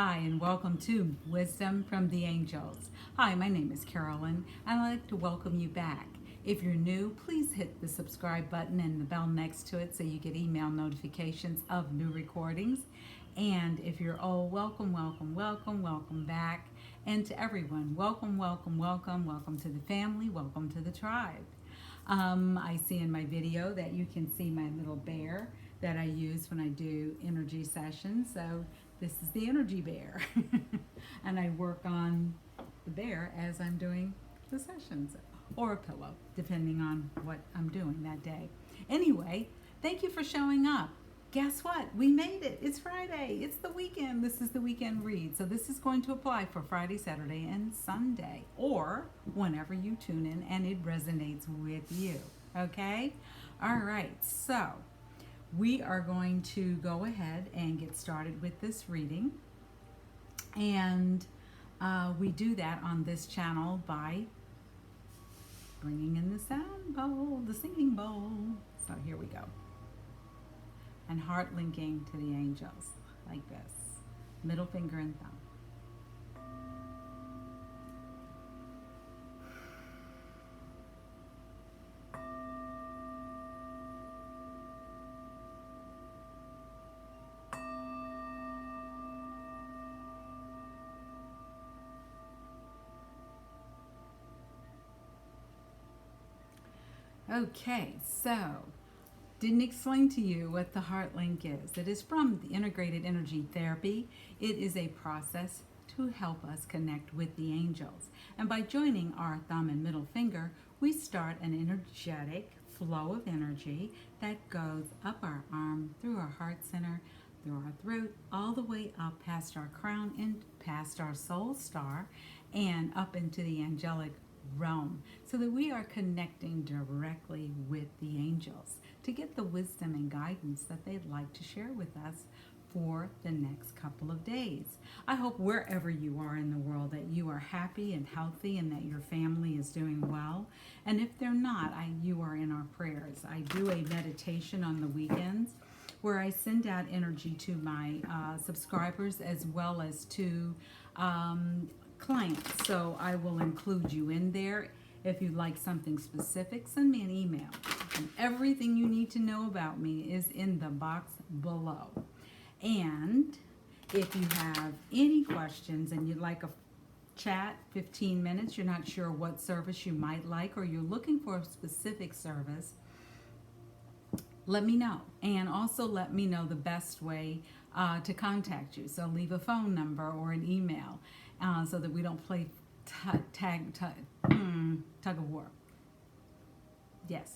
Hi, and welcome to Wisdom from the Angels. Hi, my name is Carolyn, and I'd like to welcome you back. If you're new, please hit the subscribe button and the bell next to it so you get email notifications of new recordings. And if you're old, welcome, welcome, welcome, welcome back. And to everyone, welcome, welcome, welcome, welcome to the family, welcome to the tribe. I see in my video that you can see my little bear that I use when I do energy sessions. So this is the energy bear. And I work on the bear as I'm doing the sessions, or a pillow, depending on what I'm doing that day. Anyway, thank you for showing up. Guess what? We made it. It's Friday. It's the weekend. This is the weekend read. So this is going to apply for Friday, Saturday, and Sunday, or whenever you tune in and it resonates with you. Okay? All right. So we are going to go ahead and get started with this reading. And we do that on this channel by bringing in the sound bowl, the singing bowl. So here we go. And heart linking to the angels like this. Middle finger and thumb. Okay, so didn't explain to you what the heart link is. It is from the integrated energy therapy. It is a process to help us connect with the angels. And by joining our thumb and middle finger, we start an energetic flow of energy that goes up our arm, through our heart center, through our throat, all the way up past our crown and past our soul star and up into the angelic realm, so that we are connecting directly with the angels to get the wisdom and guidance that they'd like to share with us for the next couple of days. I hope wherever you are in the world that you are happy and healthy and that your family is doing well. And if they're not, you are in our prayers. I do a meditation on the weekends where I send out energy to my subscribers as well as to clients. So I will include you in there. If you'd like something specific, send me an email. And everything you need to know about me is in the box below. And if you have any questions and you'd like a chat, 15 minutes, you're not sure what service you might like, or you're looking for a specific service, let me know. And also let me know the best way to contact you. So leave a phone number or an email so that we don't play tug of war. Yes.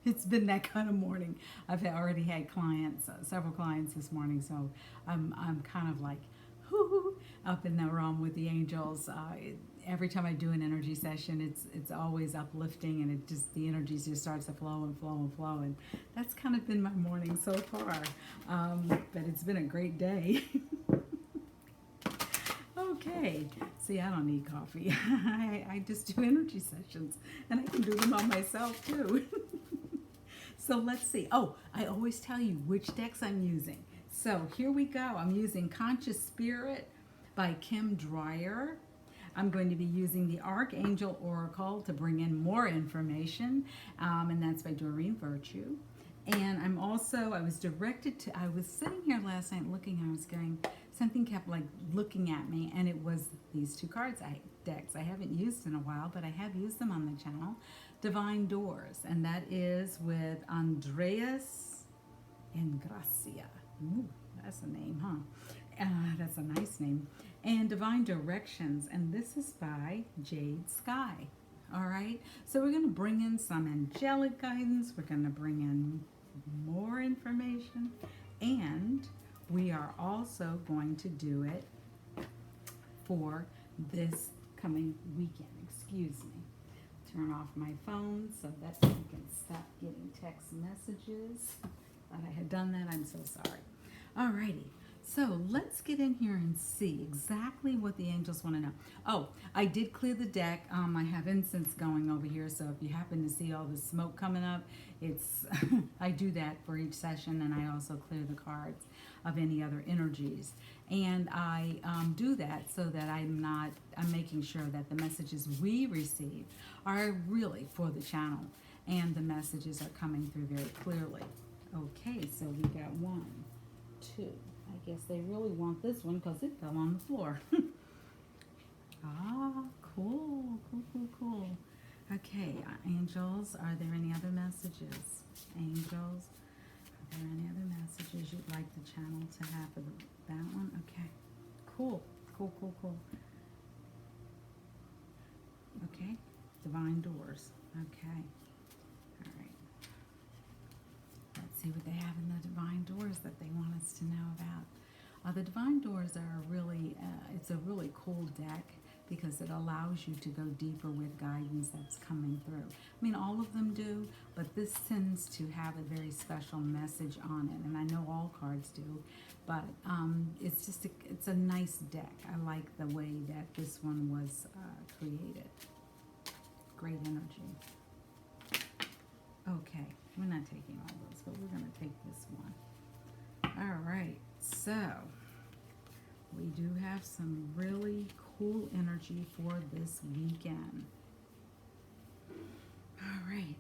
It's been that kind of morning. I've already had clients, several clients this morning, so I'm kind of like up in the realm with the angels. Every time I do an energy session, it's always uplifting, and the energy just starts to flow and flow and flow, and that's kind of been my morning so far. But it's been a great day. Okay, see, I don't need coffee. I just do energy sessions, and I can do them on myself too. So let's see. Oh, I always tell you which decks I'm using. So here we go. I'm using Conscious Spirit by Kim Dreyer. I'm going to be using the Archangel Oracle to bring in more information, and that's by Doreen Virtue. And I was sitting here last night looking, I was going, something kept like looking at me, and it was these two decks I haven't used in a while, but I have used them on the channel. Divine Doors, and that is with Andreas and Gracia. Ooh, that's a name, huh? That's a nice name. And Divine Directions, and this is by Jade Sky. All right, so we're going to bring in some angelic guidance. We're going to bring in more information, and we are also going to do it for this coming weekend. Excuse me. Turn off my phone so that I can stop getting text messages. Thought I had done that. I'm so sorry. Alrighty. So let's get in here and see exactly what the angels want to know. Oh, I did clear the deck. I have incense going over here, so if you happen to see all the smoke coming up, it's I do that for each session, and I also clear the cards of any other energies. And I do that so that I'm making sure that the messages we receive are really for the channel, and the messages are coming through very clearly. Okay, so we got 1, 2. I guess they really want this one because it fell on the floor. Ah, cool, cool, cool, cool. Okay, angels, are there any other messages? Angels, are there any other messages you'd like the channel to have for that one? Okay, cool, cool, cool, cool. Okay, divine doors. Okay, all right. Let's see what they have in the divine doors that they want us to know about. The divine doors are really, it's a really cool deck because it allows you to go deeper with guidance that's coming through. I mean, all of them do, but this tends to have a very special message on it, and I know all cards do, but it's just, it's a nice deck. I like the way that this one was created. Great energy. Okay, we're not taking all those, but we're going to take this one. All right, so we do have some really cool energy for this weekend. All right,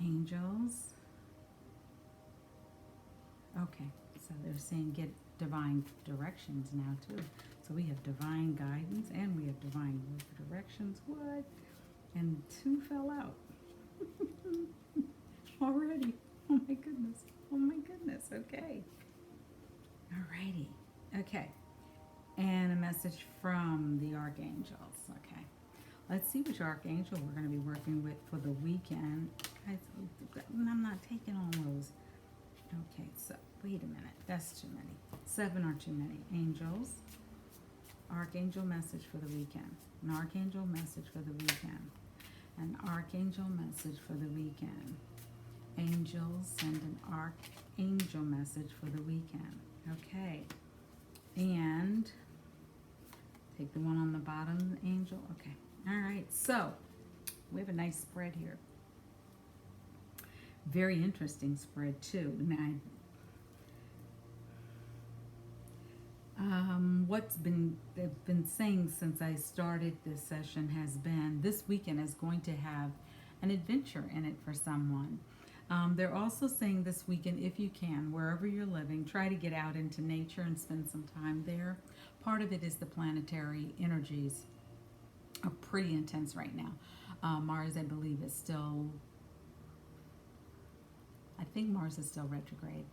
angels. Okay, so they're saying get divine directions now too. So we have divine guidance and we have divine directions. What? And 2 fell out. Already. Oh my goodness. Oh my goodness. Okay. Alrighty. Okay. And a message from the archangels. Okay. Let's see which archangel we're going to be working with for the weekend. I'm not taking all those. Okay, so wait a minute. That's too many. 7 are too many. Angels. Archangel message for the weekend. An archangel message for the weekend. An archangel message for the weekend. Angels send an archangel message for the weekend. Okay. And take the one on the bottom, angel. Okay. All right. So we have a nice spread here. Very interesting spread too. Now, what's they've been saying since I started this session has been this weekend is going to have an adventure in it for someone. They're also saying this weekend, if you can, wherever you're living, try to get out into nature and spend some time there. Part of it is the planetary energies are pretty intense right now. Mars, I believe, is still, I think Mars is still retrograde,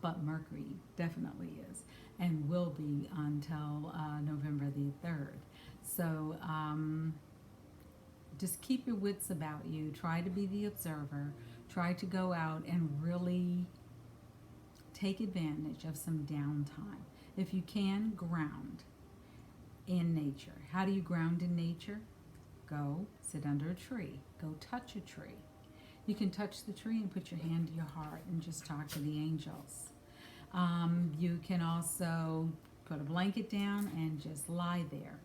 but Mercury definitely is and will be until November the 3rd. So just keep your wits about you. Try to be the observer. Try to go out and really take advantage of some downtime. If you can, ground in nature. How do you ground in nature? Go sit under a tree. Go touch a tree. You can touch the tree and put your hand to your heart and just talk to the angels. You can also put a blanket down and just lie there.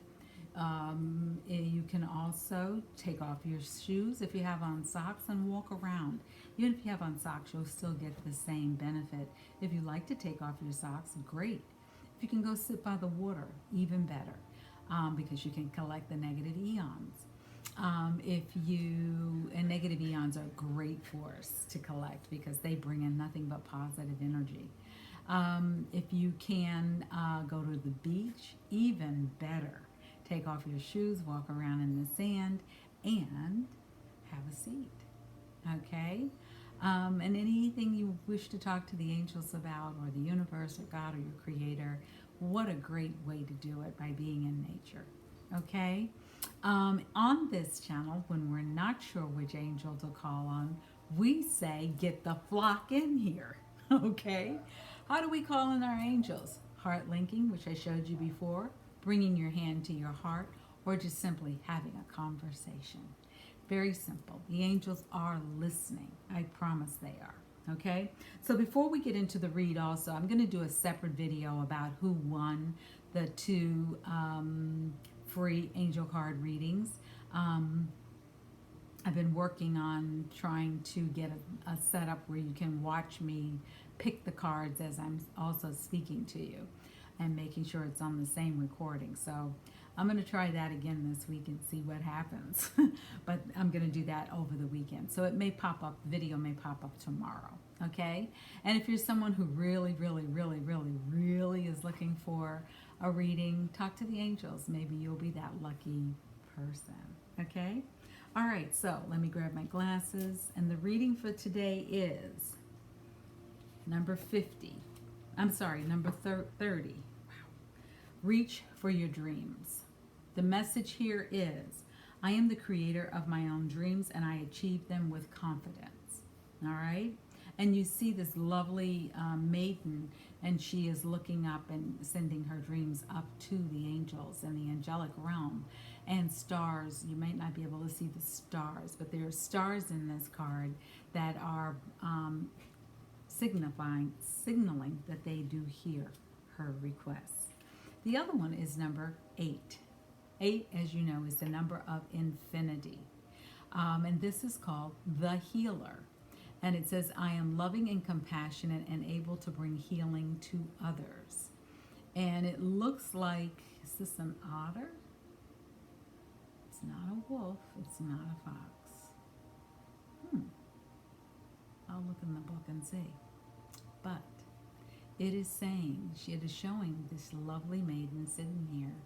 You can also take off your shoes if you have on socks and walk around. Even if you have on socks, you'll still get the same benefit. If you like to take off your socks, great. If you can go sit by the water, even better, because you can collect the negative eons. And negative eons are a great force to collect because they bring in nothing but positive energy. If you can go to the beach, even better. Take off your shoes, walk around in the sand, and have a seat. Okay? And anything you wish to talk to the angels about, or the universe, or God, or your creator, what a great way to do it by being in nature. Okay? On this channel, when we're not sure which angel to call on, we say, get the flock in here. Okay? How do we call in our angels? Heart linking, which I showed you before, bringing your hand to your heart, or just simply having a conversation. Very simple. The angels are listening. I promise they are. Okay, so before we get into the read, also, I'm going to do a separate video about who won the two free angel card readings. Um, I've been working on trying to get a setup where you can watch me pick the cards as I'm also speaking to you and making sure it's on the same recording. So I'm going to try that again this week and see what happens. But I'm going to do that over the weekend. So it may pop up, the video may pop up tomorrow. Okay? And if you're someone who really is looking for a reading, talk to the angels. Maybe you'll be that lucky person. Okay? All right, so let me grab my glasses. And the reading for today is number 50. I'm sorry, number 30. Wow. Reach for your dreams. The message here is, I am the creator of my own dreams and I achieve them with confidence. All right? And you see this lovely maiden, and she is looking up and sending her dreams up to the angels and the angelic realm. And stars, you might not be able to see the stars, but there are stars in this card that are signaling that they do hear her requests. The other one is number 8. 8, as you know, is the number of infinity. And this is called the healer. And it says, I am loving and compassionate and able to bring healing to others. And it looks like, is this an otter? It's not a wolf. It's not a fox. I'll look in the book and see. But it is saying, it is showing this lovely maiden sitting here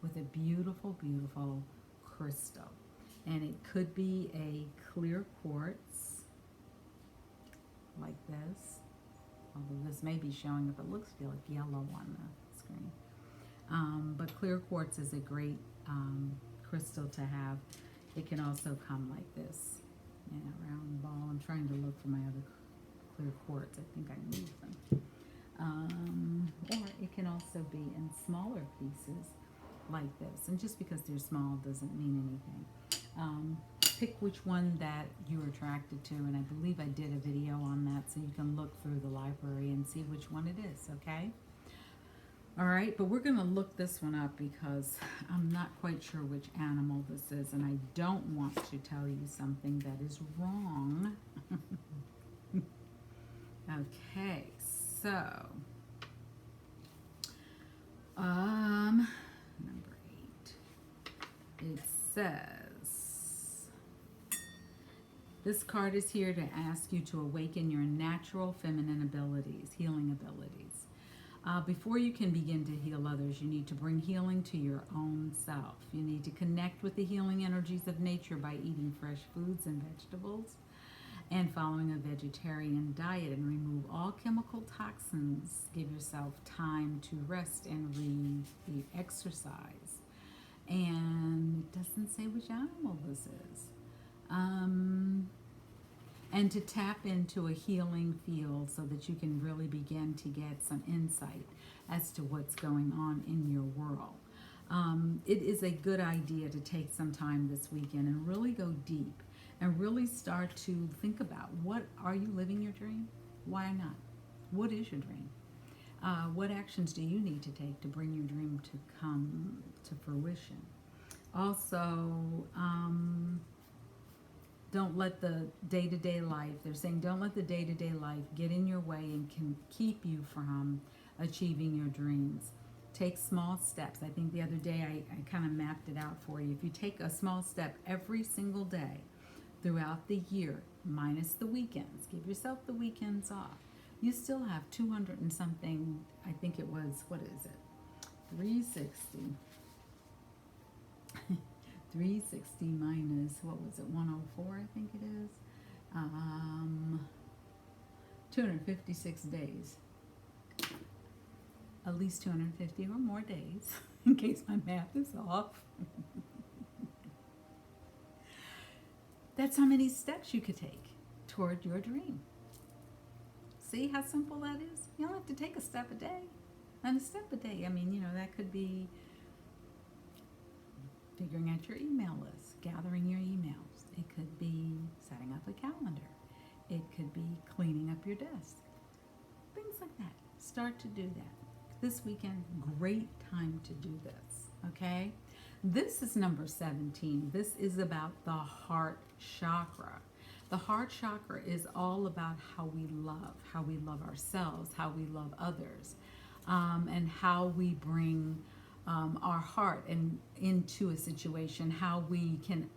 with a beautiful crystal. And it could be a clear quartz like this. Although this may be showing if it looks like yellow on the screen. But clear quartz is a great crystal to have. It can also come like this in a round ball. I'm trying to look for my other clear quartz. I think I moved them. Or it can also be in smaller pieces like this. And just because they're small doesn't mean anything. Pick which one that you're attracted to, and I believe I did a video on that, so you can look through the library and see which one it is, okay? All right, but we're going to look this one up because I'm not quite sure which animal this is, and I don't want to tell you something that is wrong. Okay, so number 8. It says, this card is here to ask you to awaken your natural feminine abilities, healing abilities. Before you can begin to heal others, you need to bring healing to your own self. You need to connect with the healing energies of nature by eating fresh foods and vegetables and following a vegetarian diet, and remove all chemical toxins. Give yourself time to rest and exercise. And it doesn't say which animal this is. And to tap into a healing field so that you can really begin to get some insight as to what's going on in your world. It is a good idea to take some time this weekend and really go deep and really start to think about, what are you living your dream? Why not? What is your dream? What actions do you need to take to bring your dream to come to fruition? Also, don't let the day-to-day life, they're saying don't let the day-to-day life get in your way and can keep you from achieving your dreams. Take small steps. I think the other day I kind of mapped it out for you. If you take a small step every single day throughout the year, minus the weekends, give yourself the weekends off, you still have 200 and something, I think it was, what is it? 360. 360 minus, what was it, 104, I think it is. 256 days. At least 250 or more days, in case my math is off. That's how many steps you could take toward your dream. See how simple that is? You don't have to take a step a day. And a step a day, I mean, that could be figuring out your email list, gathering your emails. It could be setting up a calendar. It could be cleaning up your desk. Things like that. Start to do that. This weekend, great time to do this, okay? This is number 17. This is about the heart chakra. The heart chakra is all about how we love ourselves, how we love others, and how we bring our heart into a situation, how we can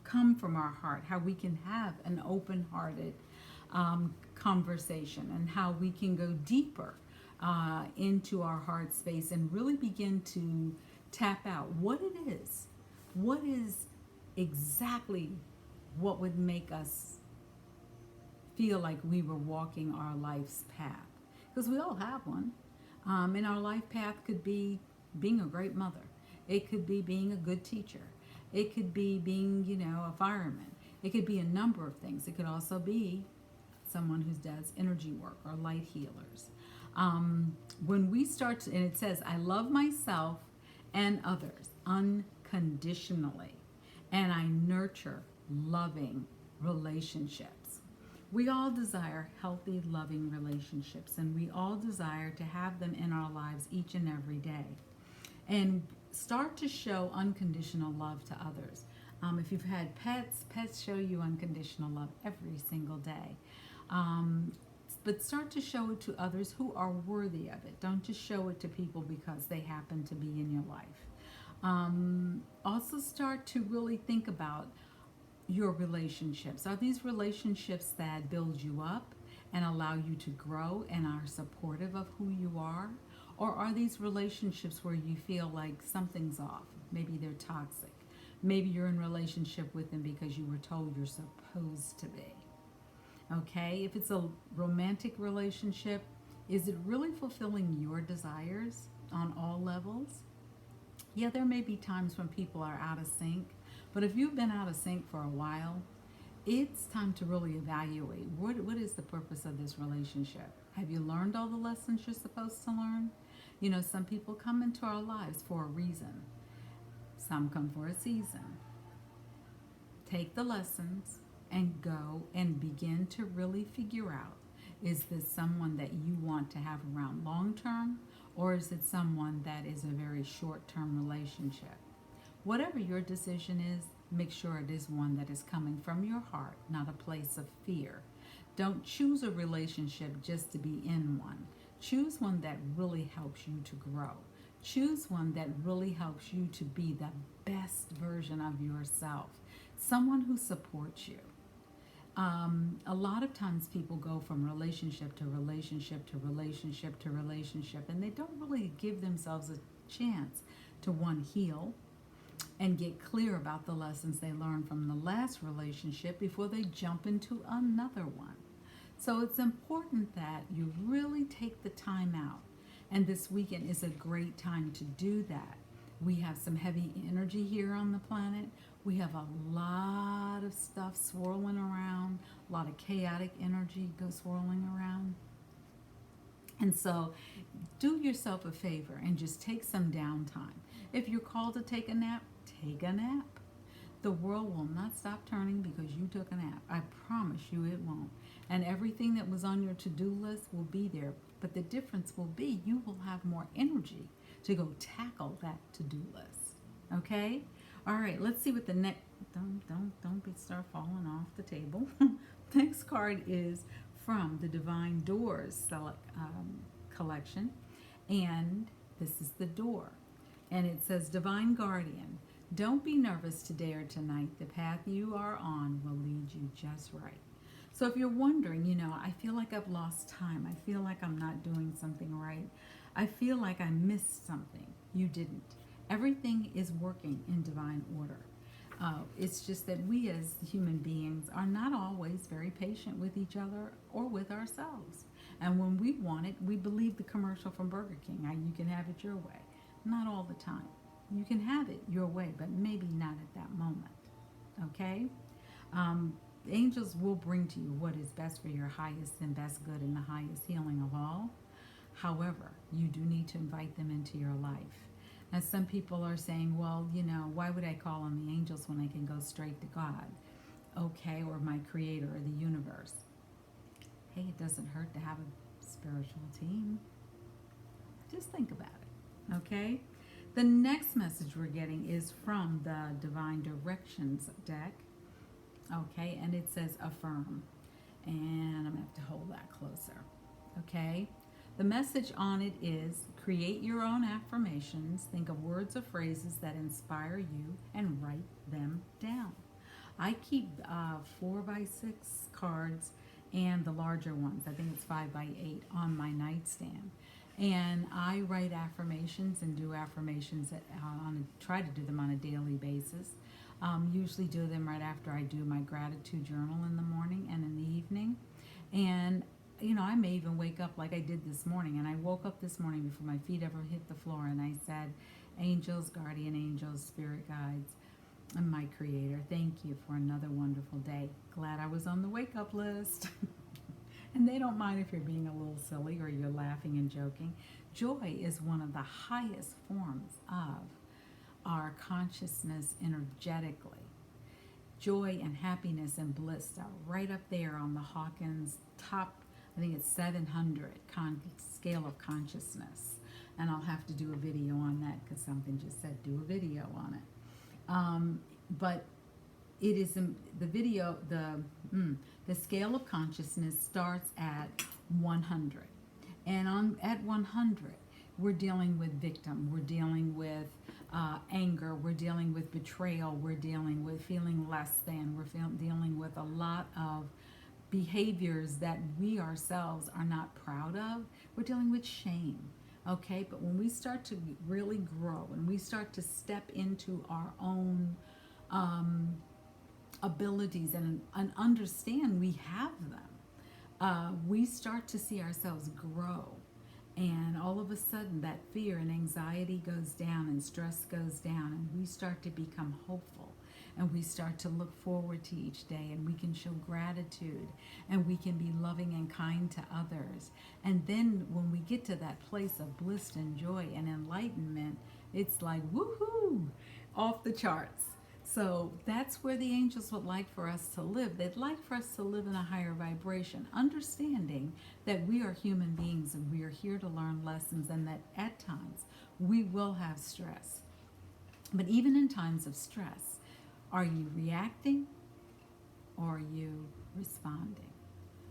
come from our heart, how we can have an open-hearted conversation, and how we can go deeper into our heart space and really begin to tap out what is exactly what would make us feel like we were walking our life's path. Because we all have one. And our life path could be being a great mother. It could be being a good teacher. It could be being, a fireman. It could be a number of things. It could also be someone who does energy work or light healers. When we start to, and it says, I love myself and others unconditionally, and I nurture loving relationships. We all desire healthy, loving relationships, and we all desire to have them in our lives each and every day. And start to show unconditional love to others. If you've had pets show you unconditional love every single day. But start to show it to others who are worthy of it. Don't just show it to people because they happen to be in your life. Also start to really think about your relationships. Are these relationships that build you up and allow you to grow and are supportive of who you are? Or are these relationships where you feel like something's off? Maybe they're toxic. Maybe you're in a relationship with them because you were told you're supposed to be. Okay, if it's a romantic relationship, is it really fulfilling your desires on all levels? Yeah, there may be times when people are out of sync, but if you've been out of sync for a while, it's time to really evaluate what is the purpose of this relationship. Have you learned all the lessons you're supposed to learn? Some people come into our lives for a reason. Some come for a season. Take the lessons and go and begin to really figure out, is this someone that you want to have around long term, or is it someone that is a very short term relationship? Whatever your decision is, make sure it is one that is coming from your heart, not a place of fear. Don't choose a relationship just to be in one. Choose one that really helps you to grow. Choose one that really helps you to be the best version of yourself. Someone who supports you. A lot of times people go from relationship to relationship to relationship to relationship, and they don't really give themselves a chance to, one, heal and get clear about the lessons they learned from the last relationship before they jump into another one. So it's important that you really take the time out, and this weekend is a great time to do that. We have some heavy energy here on the planet. We have a lot of stuff swirling around, a lot of chaotic energy swirling around. And so do yourself a favor and just take some downtime. If you're called to take a nap, take a nap. The world will not stop turning because you took a nap. I promise you it won't. And everything that was on your to-do list will be there. But the difference will be you will have more energy to go tackle that to-do list. Okay? All right, let's see what the next... Don't start falling off the table. Next card is from the Divine Doors collection. And this is the door. And it says, Divine Guardian, don't be nervous today or tonight. The path you are on will lead you just right. So if you're wondering, I feel like I've lost time. I feel like I'm not doing something right. I feel like I missed something. You didn't. Everything is working in divine order. It's just that we as human beings are not always very patient with each other or with ourselves. And when we want it, we believe the commercial from Burger King. You can have it your way. Not all the time. You can have it your way, but maybe not at that moment. Okay? Angels will bring to you what is best for your highest and best good and the highest healing of all. However, you do need to invite them into your life. Now, some people are saying, well, why would I call on the angels when I can go straight to God? okay, or my creator or the universe. Hey, it doesn't hurt to have a spiritual team. Just think about it, okay? The next message we're getting is from the Divine Directions deck, okay? And it says affirm. And I'm going to have to hold that closer, okay? The message on it is create your own affirmations, think of words or phrases that inspire you, and write them down. I keep 4x6 cards and the larger ones, I think it's 5x8, on my nightstand. And I write affirmations and do affirmations try to do them on a daily basis. Usually do them right after I do my gratitude journal in the morning and in the evening. And I may even wake up like I did this morning. And I woke up this morning before my feet ever hit the floor, and I said, angels, guardian angels, spirit guides, and my creator, thank you for another wonderful day. Glad I was on the wake up list. And they don't mind if you're being a little silly or you're laughing and joking. Joy is one of the highest forms of our consciousness energetically. Joy and happiness and bliss are right up there on the Hawkins top, I think it's 700 scale of consciousness. And I'll have to do a video on that because something just said do a video on it. But it is the video, the scale of consciousness starts at 100. And at 100, we're dealing with victim, we're dealing with anger, we're dealing with betrayal, we're dealing with feeling less than, we're dealing with a lot of behaviors that we ourselves are not proud of. We're dealing with shame, okay? But when we start to really grow and we start to step into our own abilities and understand we have them, we start to see ourselves grow. And all of a sudden that fear and anxiety goes down and stress goes down, and we start to become hopeful, and we start to look forward to each day, and we can show gratitude, and we can be loving and kind to others. And then when we get to that place of bliss and joy and enlightenment, it's like woohoo, off the charts. So that's where the angels would like for us to live. They'd like for us to live in a higher vibration, understanding that we are human beings and we are here to learn lessons, and that at times we will have stress. But even in times of stress, are you reacting or are you responding?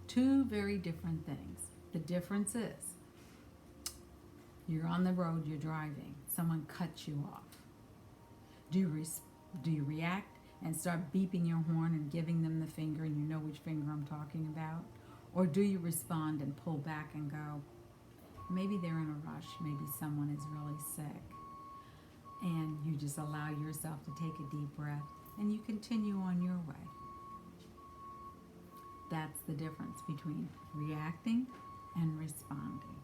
Two very different things. The difference is you're on the road, you're driving, someone cuts you off. Do you react and start beeping your horn and giving them the finger, and you know which finger I'm talking about? Or do you respond and pull back and go, maybe they're in a rush, maybe someone is really sick, and you just allow yourself to take a deep breath and you continue on your way? That's the difference between reacting and responding.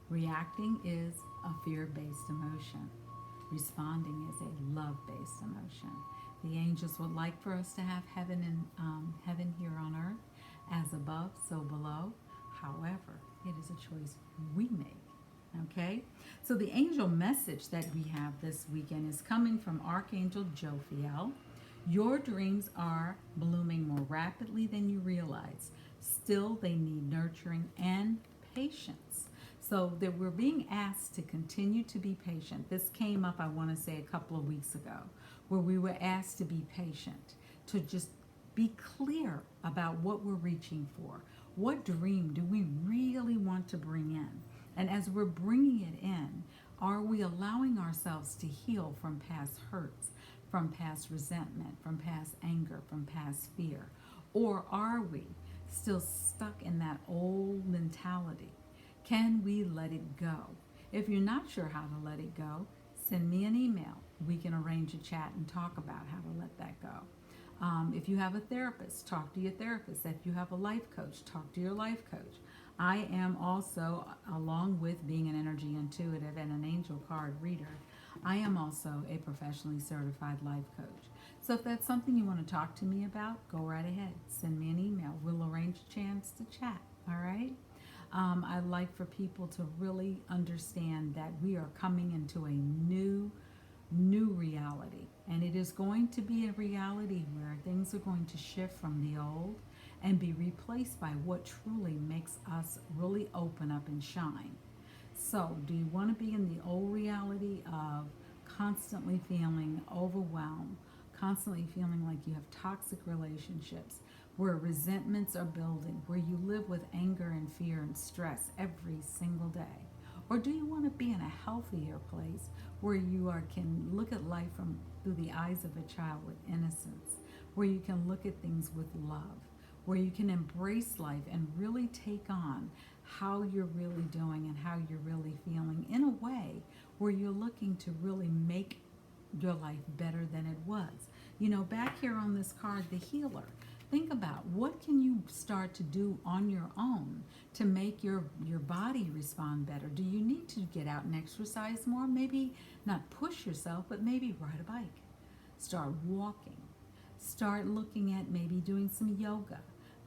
Reacting is a fear-based emotion. Responding is a love-based emotion. The angels would like for us to have heaven here on earth, as above, so below. However, it is a choice we make. Okay? So the angel message that we have this weekend is coming from Archangel Jophiel. Your dreams are blooming more rapidly than you realize. Still, they need nurturing and patience. So that we're being asked to continue to be patient. This came up, I want to say, a couple of weeks ago, where we were asked to be patient, to just be clear about what we're reaching for. What dream do we really want to bring in? And as we're bringing it in, are we allowing ourselves to heal from past hurts, from past resentment, from past anger, from past fear? Or are we still stuck in that old mentality? Can we let it go? If you're not sure how to let it go, send me an email. We can arrange a chat and talk about how to let that go. If you have a therapist, talk to your therapist. If you have a life coach, talk to your life coach. I am also, along with being an energy intuitive and an angel card reader, I am also a professionally certified life coach. So if that's something you want to talk to me about, go right ahead. Send me an email. We'll arrange a chance to chat. All right? I'd like for people to really understand that we are coming into a new new reality. And it is going to be a reality where things are going to shift from the old and be replaced by what truly makes us really open up and shine. So, do you want to be in the old reality of constantly feeling overwhelmed, constantly feeling like you have toxic relationships, where resentments are building, where you live with anger and fear and stress every single day? Or do you want to be in a healthier place where can look at life from through the eyes of a child with innocence, where you can look at things with love, where you can embrace life and really take on how you're really doing and how you're really feeling in a way where you're looking to really make your life better than it was. Back here on this card, the healer. Think about what can you start to do on your own to make your body respond better. Do you need to get out and exercise more? Maybe not push yourself, but maybe ride a bike. Start walking. Start looking at maybe doing some yoga.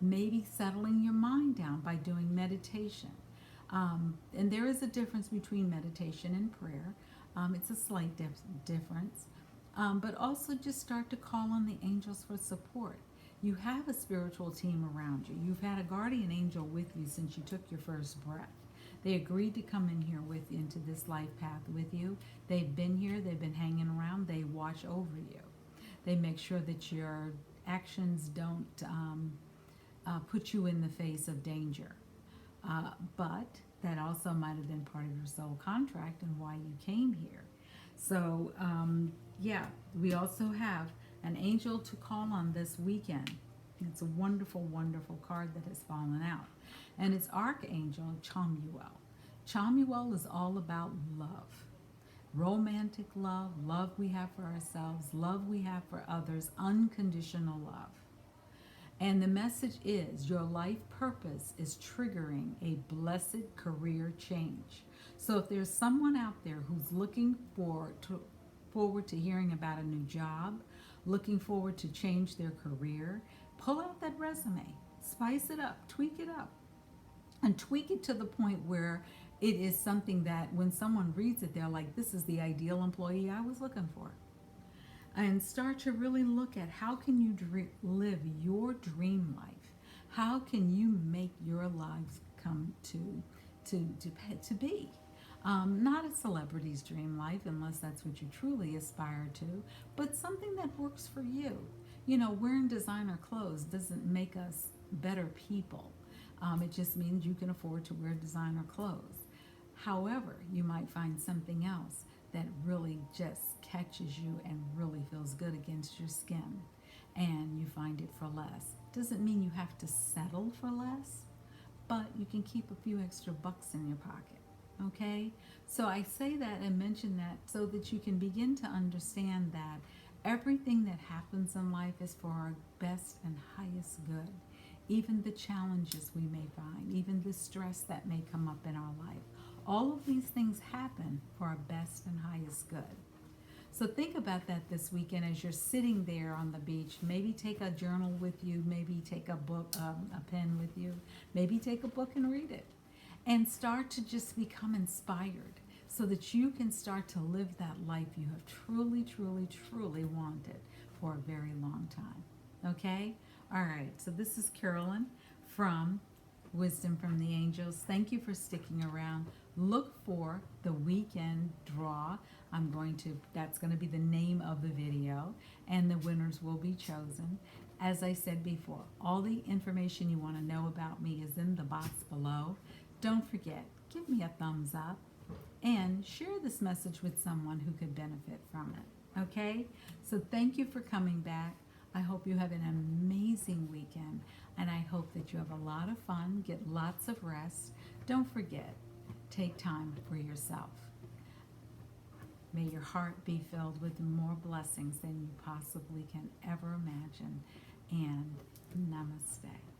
Maybe settling your mind down by doing meditation. And there is a difference between meditation and prayer. It's a slight difference. But also just start to call on the angels for support. You have a spiritual team around you. You've had a guardian angel with you since you took your first breath. They agreed to come in here with you, into this life path with you. They've been here. They've been hanging around. They watch over you. They make sure that your actions don't put you in the face of danger. But that also might have been part of your soul contract and why you came here. So, we also have an angel to call on this weekend. It's a wonderful, wonderful card that has fallen out. And it's Archangel Chamuel. Chamuel is all about love. Romantic love, love we have for ourselves, love we have for others, unconditional love. And the message is your life purpose is triggering a blessed career change. So if there's someone out there who's looking forward to hearing about a new job, looking forward to change their career, pull out that resume, spice it up, tweak it up, and tweak it to the point where it is something that when someone reads it, they're like, this is the ideal employee I was looking for. And start to really look at how can you live your dream life? How can you make your lives come to be? Not a celebrity's dream life, unless that's what you truly aspire to, but something that works for you. Wearing designer clothes doesn't make us better people. It just means you can afford to wear designer clothes. However, you might find something else that really just catches you and really feels good against your skin, and you find it for less. Doesn't mean you have to settle for less, but you can keep a few extra bucks in your pocket. Okay? So I say that and mention that so that you can begin to understand that everything that happens in life is for our best and highest good. Even the challenges we may find, even the stress that may come up in our life. All of these things happen for our best and highest good. So think about that this weekend as you're sitting there on the beach. Maybe take a journal with you. Maybe take a book, a pen with you. Maybe take a book and read it. And start to just become inspired so that you can start to live that life you have truly, truly, truly wanted for a very long time. Okay? All right. So this is Carolyn from Wisdom from the Angels. Thank you for sticking around. Look for the weekend draw. That's going to be the name of the video, and the winners will be chosen. As I said before, all the information you want to know about me is in the box below. Don't forget, give me a thumbs up and share this message with someone who could benefit from it. Okay? So thank you for coming back. I hope you have an amazing weekend, and I hope that you have a lot of fun, get lots of rest. Don't forget, take time for yourself. May your heart be filled with more blessings than you possibly can ever imagine. And namaste.